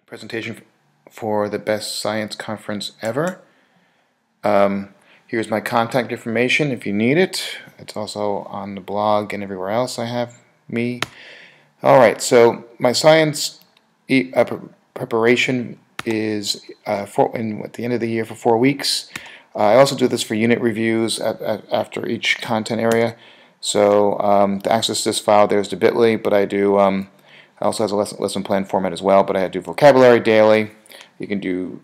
presentation for the best science conference ever. Here's my contact information if you need it. It's also on the blog and everywhere else I have me. Alright, so my science preparation is at the end of the year for 4 weeks. I also do this for unit reviews after each content area. So to access this file, there's the bit.ly, but I do it also has a lesson plan format as well, but I do vocabulary daily. You can do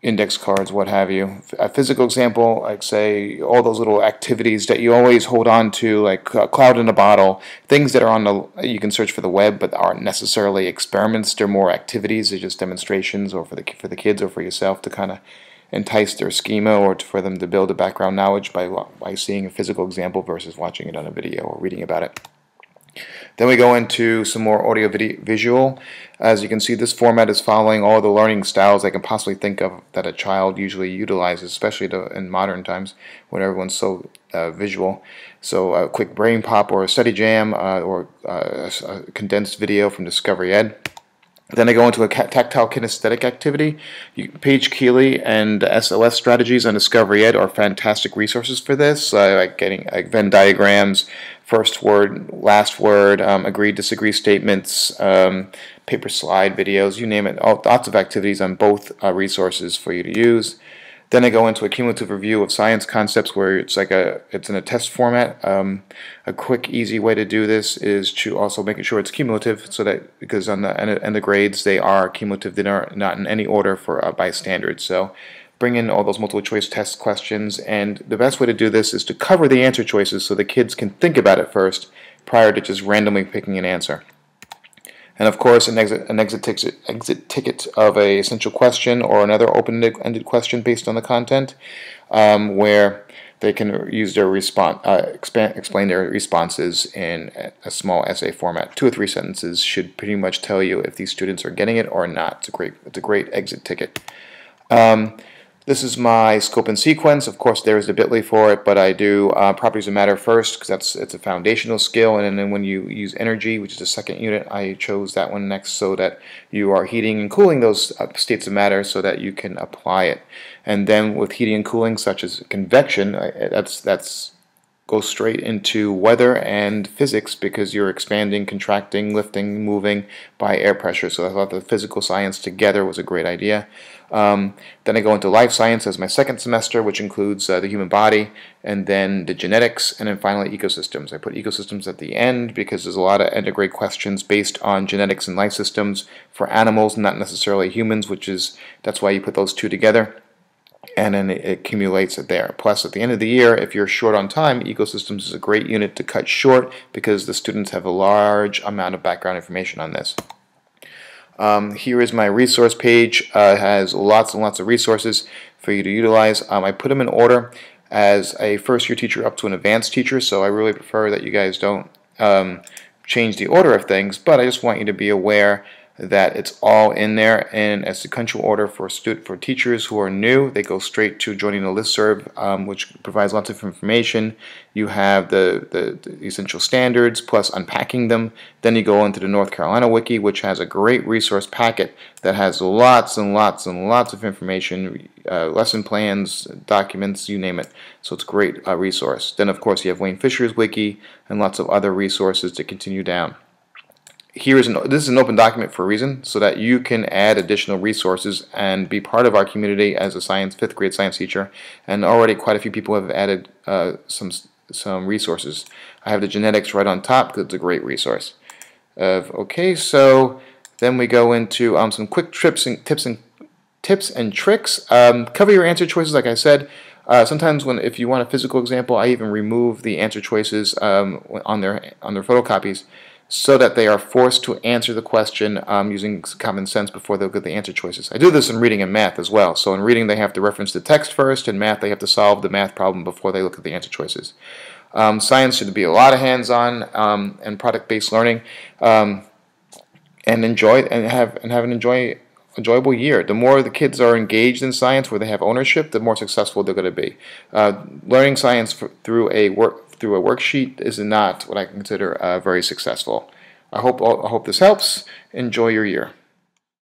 index cards, what have you. A physical example, like say all those little activities that you always hold on to, like cloud in a bottle, things that are on the, you can search for the web, but aren't necessarily experiments. They're more activities. They're just demonstrations, or for the kids or for yourself to kind of entice their schema, or for them to build a background knowledge by seeing a physical example versus watching it on a video or reading about it. Then we go into some more audio visual. As you can see, this format is following all the learning styles I can possibly think of that a child usually utilizes, especially in modern times when everyone's so visual. So a quick brain pop or a study jam or a condensed video from Discovery Ed. Then I go into a tactile kinesthetic activity. Paige Keeley and SOS strategies on Discovery Ed are fantastic resources for this, like getting Venn diagrams, first word, last word, agree, disagree statements, paper slide videos, you name it. Lots of activities on both resources for you to use. Then I go into a cumulative review of science concepts where it's in a test format. A quick, easy way to do this is to also making sure it's cumulative, so that because on the grades they are cumulative, they're not in any order by standards. So bring in all those multiple choice test questions, and the best way to do this is to cover the answer choices so the kids can think about it first prior to just randomly picking an answer. And of course, an exit ticket of a essential question or another open-ended question based on the content, where they can use their explain their responses in a small essay format. 2 or 3 sentences should pretty much tell you if these students are getting it or not. It's a great exit ticket. This is my scope and sequence. Of course, there is the bit.ly for it, but I do properties of matter first because it's a foundational skill, and then when you use energy, which is the second unit, I chose that one next so that you are heating and cooling those states of matter so that you can apply it. And then with heating and cooling, such as convection, that's goes straight into weather and physics because you're expanding, contracting, lifting, moving by air pressure. So I thought the physical science together was a great idea. Then I go into life science as my second semester, which includes the human body, and then the genetics, and then finally ecosystems. I put ecosystems at the end because there's a lot of end-of-grade questions based on genetics and life systems for animals, not necessarily humans, that's why you put those two together. And then it accumulates it there. Plus, at the end of the year, if you're short on time, ecosystems is a great unit to cut short because the students have a large amount of background information on this. Here is my resource page. It has lots and lots of resources for you to utilize. I put them in order as a first-year teacher up to an advanced teacher, so I really prefer that you guys don't change the order of things, but I just want you to be aware that it's all in there in a sequential order for teachers who are new. They go straight to joining the listserv, which provides lots of information. You have the essential standards plus unpacking them. Then you go into the North Carolina Wiki, which has a great resource packet that has lots and lots and lots of information, lesson plans, documents, you name it. So it's a great resource. Then of course you have Wayne Fisher's Wiki and lots of other resources to continue down. This is an open document for a reason, so that you can add additional resources and be part of our community as a 5th grade science teacher. And already quite a few people have added some resources. I have the genetics right on top because it's a great resource. Okay, so then we go into some quick tips and tricks. Cover your answer choices, like I said. Sometimes if you want a physical example, I even remove the answer choices on their photocopies, so that they are forced to answer the question using common sense before they look at the answer choices. I do this in reading and math as well. So in reading they have to reference the text first, in math they have to solve the math problem before they look at the answer choices. Science should be a lot of hands-on and product-based learning, and have an enjoyable year. The more the kids are engaged in science, where they have ownership, the more successful they're going to be. Learning science through a worksheet is not what I consider very successful. I hope this helps. Enjoy your year.